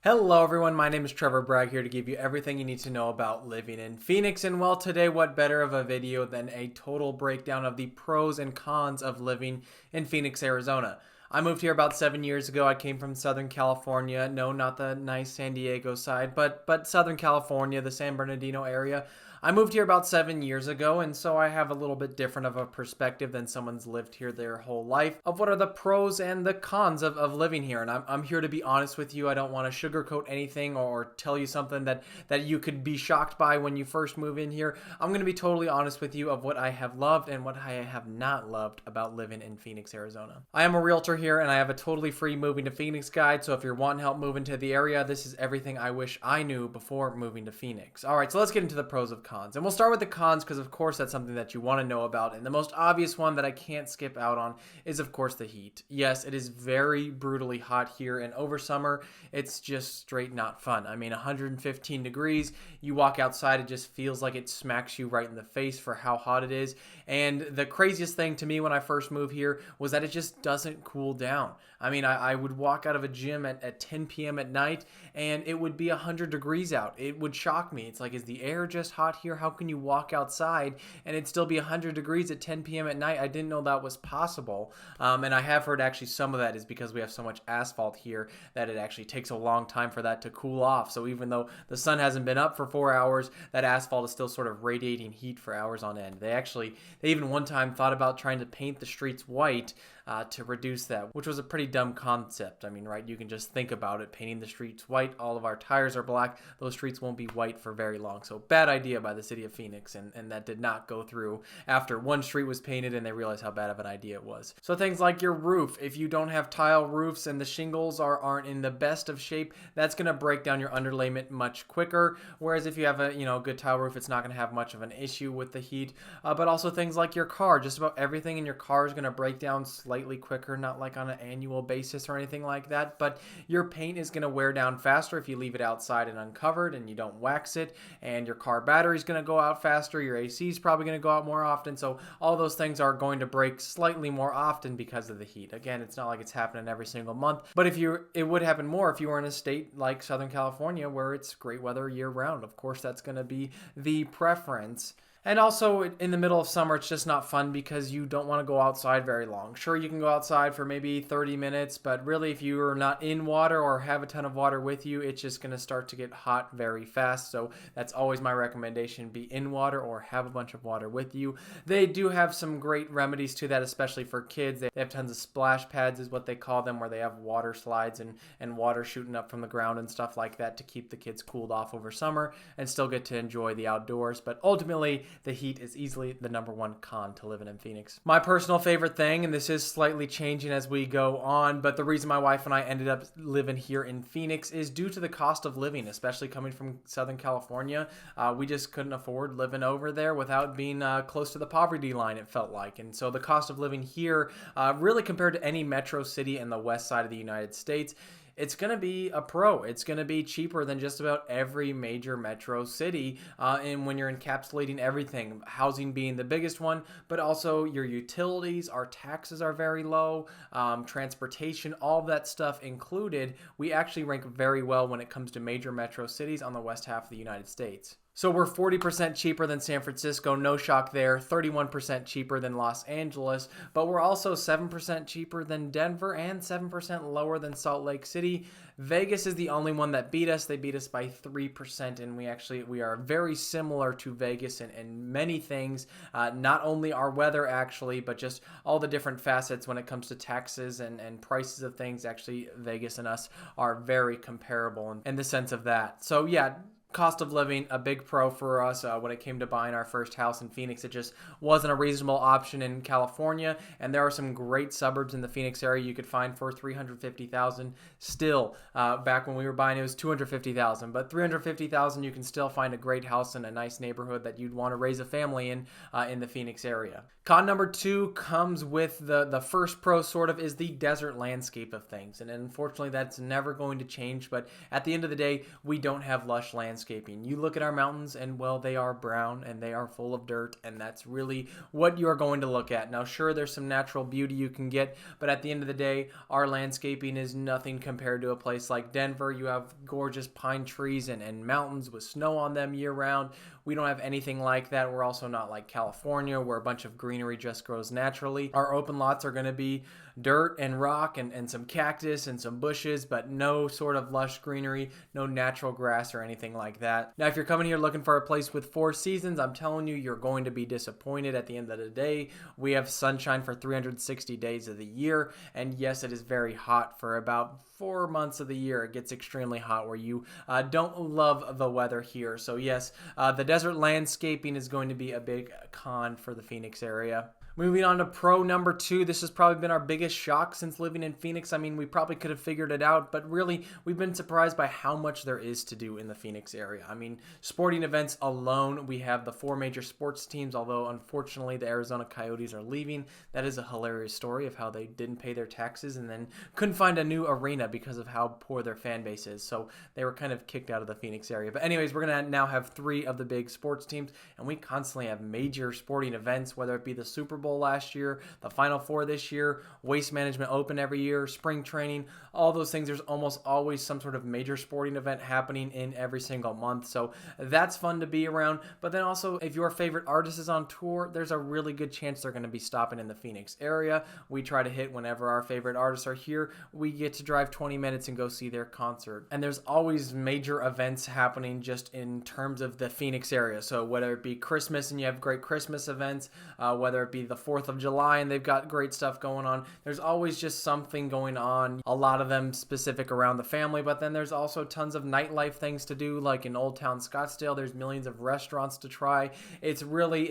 Hello everyone, my name is Trevor Bragg here to give you everything you need to know about living in Phoenix. And well, today what better of a video than a total breakdown of the pros and cons of living in Phoenix, Arizona. I moved here about 7 years ago. I came from Southern California. No, not the nice San Diego side, but Southern California, the San Bernardino area. I moved here about 7 years ago, and so I have a little bit different of a perspective than someone's lived here their whole life of what are the pros and the cons of living here. And I'm here to be honest with you. I don't want to sugarcoat anything or tell you something that you could be shocked by when you first move in here. I'm going to be totally honest with you of what I have loved and what I have not loved about living in Phoenix, Arizona. I am a realtor here, and I have a totally free moving to Phoenix guide. So if you're wanting help moving to the area, this is everything I wish I knew before moving to Phoenix. All right, so let's get into the pros of cons. And we'll start with the cons because, of course, that's something that you want to know about. And the most obvious one that I can't skip out on is, of course, the heat. Yes, it is very brutally hot here. And over summer, it's just straight not fun. I mean, 115 degrees. You walk outside, it just feels like it smacks you right in the face for how hot it is. And the craziest thing to me when I first moved here was that it just doesn't cool down. I mean, I would walk out of a gym at 10 p.m. at night and it would be 100 degrees out. It would shock me. It's like, is the air just hot here? How can you walk outside and it'd still be 100 degrees at 10 p.m. at night? I didn't know that was possible. And I have heard actually some of that is because we have so much asphalt here that it actually takes a long time for that to cool off. So even though the sun hasn't been up for 4 hours, that asphalt is still sort of radiating heat for hours on end. They even one time thought about trying to paint the streets white to reduce that, which was a pretty dumb concept. I mean, right, you can just think about it, painting the streets white, all of our tires are black, those streets won't be white for very long. So bad idea by the city of Phoenix, and that did not go through after one street was painted and they realized how bad of an idea it was. So things like your roof, if you don't have tile roofs and the shingles aren't in the best of shape, that's going to break down your underlayment much quicker, whereas if you have a good tile roof, it's not going to have much of an issue with the heat. But also things like your car, just about everything in your car is going to break down slightly quicker, not like on an annual basis or anything like that, but your paint is going to wear down faster if you leave it outside and uncovered and you don't wax it, and your car battery is going to go out faster, your AC is probably going to go out more often, so all those things are going to break slightly more often because of the heat. Again, it's not like it's happening every single month, but it would happen more if you were in a state like Southern California where it's great weather year round. Of course, that's going to be the preference. And also in the middle of summer, it's just not fun because you don't want to go outside very long. Sure, you can go outside for maybe 30 minutes, but really if you're not in water or have a ton of water with you, it's just going to start to get hot very fast. So that's always my recommendation, be in water or have a bunch of water with you. They do have some great remedies to that, especially for kids. They have tons of splash pads is what they call them, where they have water slides and water shooting up from the ground and stuff like that to keep the kids cooled off over summer and still get to enjoy the outdoors. But ultimately, the heat is easily the number one con to living in Phoenix. My personal favorite thing, and this is slightly changing as we go on, but the reason my wife and I ended up living here in Phoenix is due to the cost of living, especially coming from Southern California. We just couldn't afford living over there without being close to the poverty line, it felt like. And so the cost of living here, really compared to any metro city in the west side of the United States, it's going to be a pro. It's going to be cheaper than just about every major metro city. And when you're encapsulating everything, housing being the biggest one, but also your utilities, our taxes are very low, transportation, all of that stuff included, we actually rank very well when it comes to major metro cities on the west half of the United States. So we're 40% cheaper than San Francisco, no shock there, 31% cheaper than Los Angeles, but we're also 7% cheaper than Denver and 7% lower than Salt Lake City. Vegas is the only one that beat us. They beat us by 3%, and we are very similar to Vegas in many things, not only our weather actually, but just all the different facets when it comes to taxes and prices of things. Actually, Vegas and us are very comparable in the sense of that. So yeah, cost of living, a big pro for us when it came to buying our first house in Phoenix. It just wasn't a reasonable option in California, and there are some great suburbs in the Phoenix area you could find for $350,000. Still, back when we were buying, it was $250,000, but $350,000 you can still find a great house in a nice neighborhood that you'd want to raise a family in the Phoenix area. Con number 2 comes with the first pro, sort of, is the desert landscape of things, and unfortunately that's never going to change. But at the end of the day, we don't have lush landscapes landscaping. You look at our mountains and, well, they are brown and they are full of dirt, and that's really what you're going to look at. Now, sure, there's some natural beauty you can get, but at the end of the day, our landscaping is nothing compared to a place like Denver. You have gorgeous pine trees and mountains with snow on them year round. We don't have anything like that. We're also not like California, where a bunch of greenery just grows naturally. Our open lots are going to be dirt and rock and some cactus and some bushes, but no sort of lush greenery, no natural grass or anything like that. Now, if you're coming here looking for a place with 4 seasons, I'm telling you, you're going to be disappointed at the end of the day. We have sunshine for 360 days of the year, and yes, it is very hot for about 4 months of the year. It gets extremely hot where you don't love the weather here. So yes, the desert landscaping is going to be a big con for the Phoenix area. Moving on to pro number 2, this has probably been our biggest shock since living in Phoenix. I mean, we probably could have figured it out, but really, we've been surprised by how much there is to do in the Phoenix area. I mean, sporting events alone, we have the 4 major sports teams, although unfortunately the Arizona Coyotes are leaving. That is a hilarious story of how they didn't pay their taxes and then couldn't find a new arena because of how poor their fan base is. So they were kind of kicked out of the Phoenix area. But anyways, we're going to now have 3 of the big sports teams, and we constantly have major sporting events, whether it be the Super Bowl last year, the Final Four this year, Waste Management Open every year, spring training, all those things. There's almost always some sort of major sporting event happening in every single month. So that's fun to be around. But then also, if your favorite artist is on tour, there's a really good chance they're going to be stopping in the Phoenix area. We try to hit whenever our favorite artists are here. We get to drive 20 minutes and go see their concert. And there's always major events happening just in terms of the Phoenix area. So whether it be Christmas and you have great Christmas events, whether it be the 4th of July and they've got great stuff going on, there's always just something going on. A lot of them specific around the family, but then there's also tons of nightlife things to do, like in Old Town Scottsdale. There's millions of restaurants to try. It's really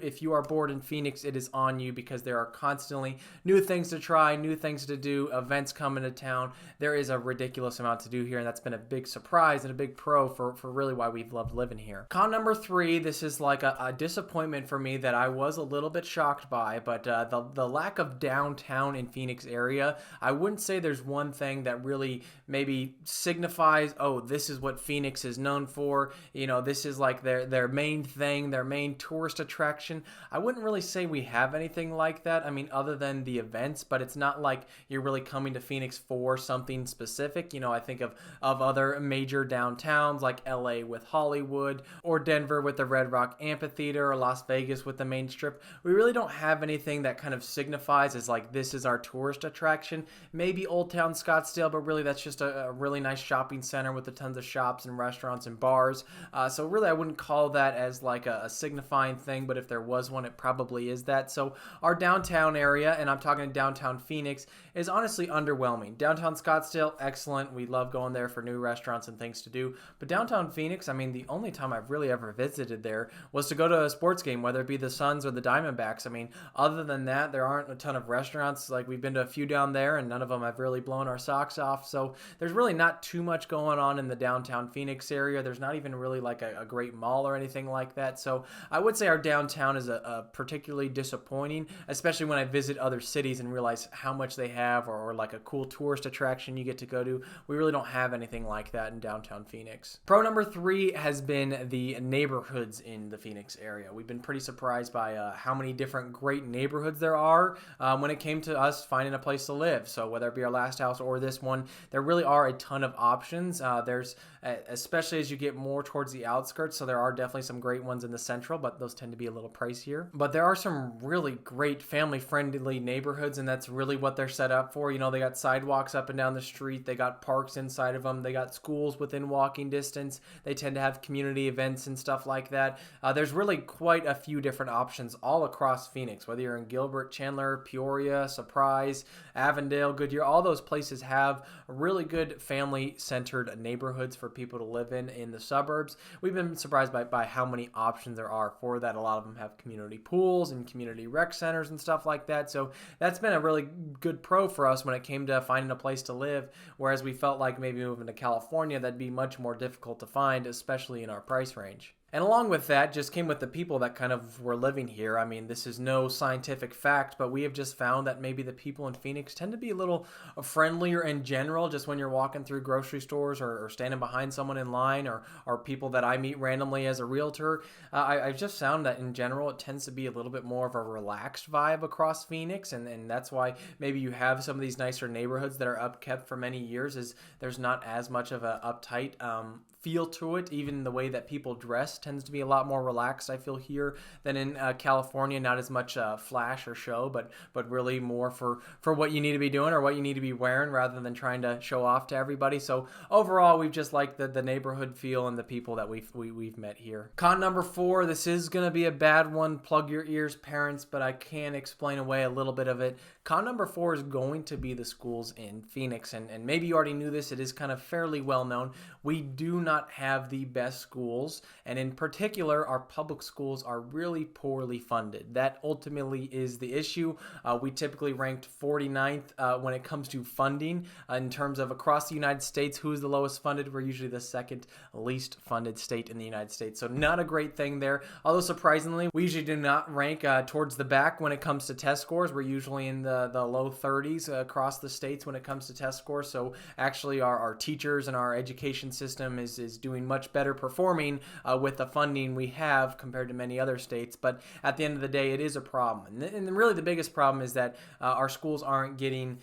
if you are bored in Phoenix, it is on you, because there are constantly new things to try, new things to do, events coming to town. There is a ridiculous amount to do here, and that's been a big surprise and a big pro for really why we've loved living here. Con number 3, this is like a disappointment for me that I was a little bit shocked by, but the lack of downtown in Phoenix area. I wouldn't say there's one thing that really maybe signifies, oh, this is what Phoenix is known for. You know, this is like their main thing, their main tourist attraction. I wouldn't really say we have anything like that. I mean, other than the events, but it's not like you're really coming to Phoenix for something specific. You know, I think of other major downtowns like LA with Hollywood, or Denver with the Red Rock Amphitheater, or Las Vegas with the Main Strip. We really don't have anything that kind of signifies as like, this is our tourist attraction. Maybe Old Town Scottsdale, but really that's just a really nice shopping center with a tons of shops and restaurants and bars. So really I wouldn't call that as like a signifying thing, but if there was one, it probably is that. So our downtown area, and I'm talking downtown Phoenix, is honestly underwhelming. Downtown Scottsdale, excellent. We love going there for new restaurants and things to do. But downtown Phoenix, I mean, the only time I've really ever visited there was to go to a sports game, whether it be the Suns or the Diamondbacks. I mean, other than that, there aren't a ton of restaurants. Like, we've been to a few down there, and none of them have really blown our socks off. So there's really not too much going on in the downtown Phoenix area. There's not even really like a great mall or anything like that. So I would say our downtown is a particularly disappointing, especially when I visit other cities and realize how much they have, or like a cool tourist attraction you get to go to. We really don't have anything like that in downtown Phoenix. Pro number 3 has been the neighborhoods in the Phoenix area. We've been pretty surprised by how many different great neighborhoods there are when it came to us finding a place to live. So whether it be our last house or this one, there really are a ton of options. There's especially as you get more towards the outskirts, so there are definitely some great ones in the central, but those tend to be a little pricier. But there are some really great family-friendly neighborhoods, and that's really what they're set up for. You know, they got sidewalks up and down the street, they got parks inside of them, they got schools within walking distance, they tend to have community events and stuff like that. There's really quite a few different options all across Phoenix, whether you're in Gilbert, Chandler, Peoria, Surprise, Avondale, Goodyear. All those places have really good family-centered neighborhoods for people to live in the suburbs. We've been surprised by how many options there are for that. A lot of them have community pools and community rec centers and stuff like that. So that's been a really good pro for us when it came to finding a place to live, whereas we felt like maybe moving to California, that'd be much more difficult to find, especially in our price range. And along with that just came with the people that kind of were living here. I mean, this is no scientific fact, but we have just found that maybe the people in Phoenix tend to be a little friendlier in general, just when you're walking through grocery stores or standing behind someone in line, or people that I meet randomly as a realtor. I've just found that in general it tends to be a little bit more of a relaxed vibe across Phoenix, and that's why maybe you have some of these nicer neighborhoods that are upkept for many years, is there's not as much of a uptight feel to it. Even the way that people dress tends to be a lot more relaxed, I feel, here than in California. Not as much flash or show, but really more for what you need to be doing or what you need to be wearing, rather than trying to show off to everybody. So overall, we've just liked the neighborhood feel and the people that we've met here. Con number 4, this is going to be a bad one. Plug your ears, parents, but I can explain away a little bit of it. Con number 4 is going to be the schools in Phoenix, and maybe you already knew this. It is kind of fairly well known. We do not have the best schools, and in particular, our public schools are really poorly funded. That ultimately is the issue. We typically ranked 49th when it comes to funding. In terms of across the United States, who's the lowest funded? We're usually the second least funded state in the United States. So not a great thing there. Although surprisingly, we usually do not rank towards the back when it comes to test scores. We're usually in the low 30s across the states when it comes to test scores. So actually our teachers and our education system is doing much better performing with the funding we have compared to many other states. But at the end of the day, it is a problem. And really the biggest problem is that our schools aren't getting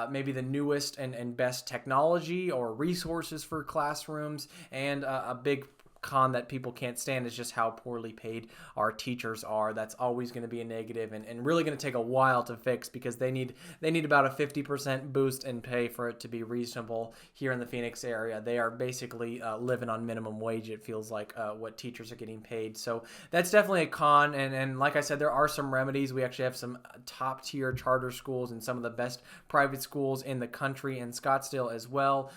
maybe the newest and best technology or resources for classrooms, and a big con that people can't stand is just how poorly paid our teachers are. That's always going to be a negative, and really going to take a while to fix, because they need about a 50% boost in pay for it to be reasonable here in the Phoenix area. They are basically living on minimum wage, it feels like, what teachers are getting paid. So that's definitely a con, and like I said, there are some remedies. We actually have some top tier charter schools and some of the best private schools in the country in Scottsdale as well.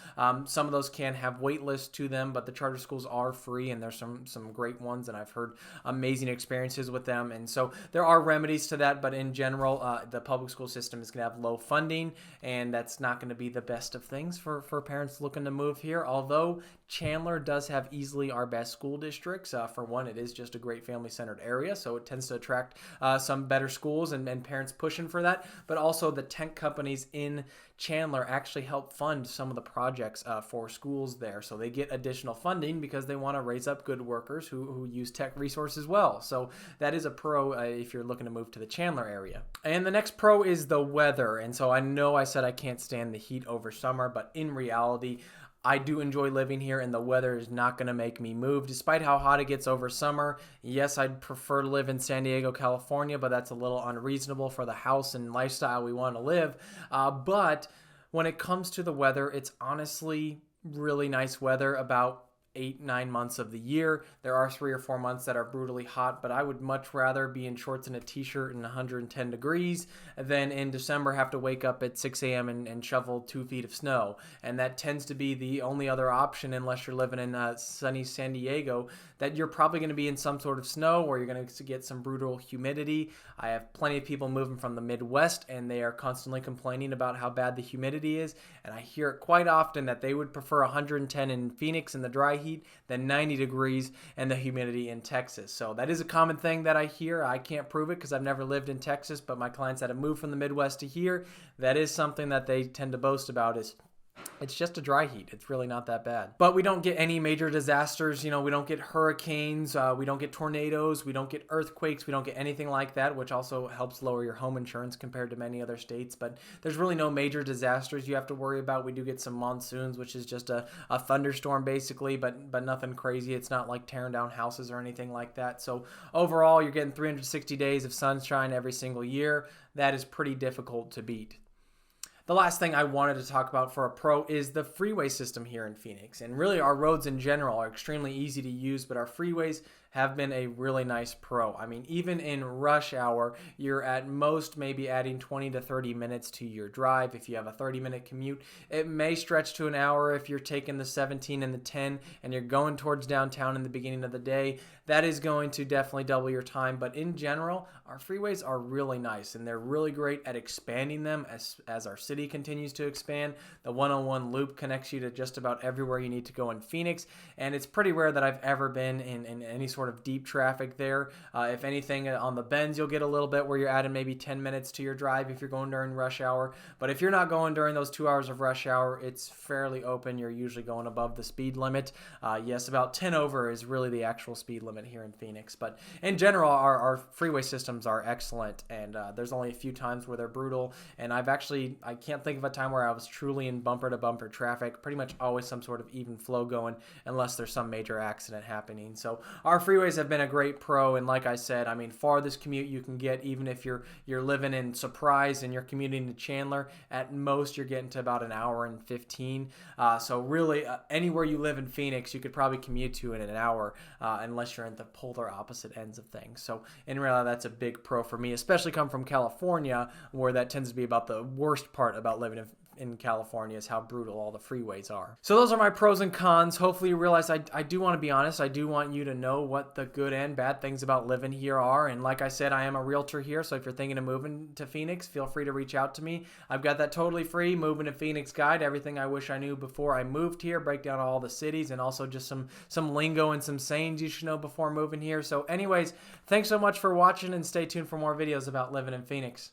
Some of those can have wait lists to them, but the charter schools are free, and there's some great ones, and I've heard amazing experiences with them. And so there are remedies to that, but in general, the public school system is going to have low funding, and that's not going to be the best of things for parents looking to move here. Although Chandler does have easily our best school districts. For one, it is just a great family-centered area, so it tends to attract some better schools and parents pushing for that. But also the tech companies in Chandler actually help fund some of the projects for schools there. So they get additional funding because they want to raise up good workers who use tech resources well. So that is a pro if you're looking to move to the Chandler area. And the next pro is the weather. And so I know I said I can't stand the heat over summer, but in reality, I do enjoy living here, and the weather is not going to make me move, despite how hot it gets over summer. Yes, I'd prefer to live in San Diego, California, but that's a little unreasonable for the house and lifestyle we want to live. But when it comes to the weather, it's honestly really nice weather about 8-9 months of the year. There are 3 or 4 months that are brutally hot, but I would much rather be in shorts and a t-shirt in 110 degrees than in December have to wake up at 6 a.m. and shovel 2 feet of snow. And that tends to be the only other option, unless you're living in sunny San Diego, that you're probably going to be in some sort of snow, or you're going to get some brutal humidity. I have plenty of people moving from the Midwest, and they are constantly complaining about how bad the humidity is, and I hear it quite often that they would prefer 110 in Phoenix in the dry heat than 90 degrees and the humidity in Texas. So that is a common thing that I hear. I can't prove it because I've never lived in Texas, but my clients that have moved from the Midwest to here, that is something that they tend to boast about, is it's just a dry heat. It's really not that bad. But we don't get any major disasters. You know, we don't get hurricanes. We don't get tornadoes. We don't get earthquakes. We don't get anything like that, which also helps lower your home insurance compared to many other states. But there's really no major disasters you have to worry about. We do get some monsoons, which is just a thunderstorm basically, but nothing crazy. It's not like tearing down houses or anything like that. So overall, you're getting 360 days of sunshine every single year. That is pretty difficult to beat. The last thing I wanted to talk about for a pro is the freeway system here in Phoenix. And really our roads in general are extremely easy to use, but our freeways have been a really nice pro. I mean, even in rush hour, you're at most maybe adding 20 to 30 minutes to your drive. If you have a 30-minute commute, it may stretch to an hour if you're taking the 17 and the 10 and you're going towards downtown in the beginning of the day. That is going to definitely double your time. But in general, our freeways are really nice, and they're really great at expanding them as our city continues to expand. The 101 loop connects you to just about everywhere you need to go in Phoenix, and it's pretty rare that I've ever been in any sort sort of deep traffic there. If anything, on the bends, you'll get a little bit where you're adding maybe 10 minutes to your drive if you're going during rush hour. But if you're not going during those 2 hours of rush hour, it's fairly open. You're usually going above the speed limit. Yes, about 10 over is really the actual speed limit here in Phoenix. But in general, our freeway systems are excellent, and there's only a few times where they're brutal. And I can't think of a time where I was truly in bumper-to-bumper traffic. Pretty much always some sort of even flow going, unless there's some major accident happening. So our freeways have been a great pro, and like I said, I mean, farthest commute you can get, even if you're living in Surprise and you're commuting to Chandler, at most you're getting to about an hour and 15. So really, anywhere you live in Phoenix, you could probably commute to in an hour, unless you're in the polar opposite ends of things. So in reality, that's a big pro for me, especially come from California, where that tends to be about the worst part about living in California, is how brutal all the freeways are. So those are my pros and cons. Hopefully you realize I do want to be honest. I do want you to know what the good and bad things about living here are. And like I said, I am a realtor here, so if you're thinking of moving to Phoenix, feel free to reach out to me. I've got that totally free Moving to Phoenix guide, everything I wish I knew before I moved here, break down all the cities, and also just some lingo and some sayings you should know before moving here. So anyways, thanks so much for watching, and stay tuned for more videos about living in Phoenix.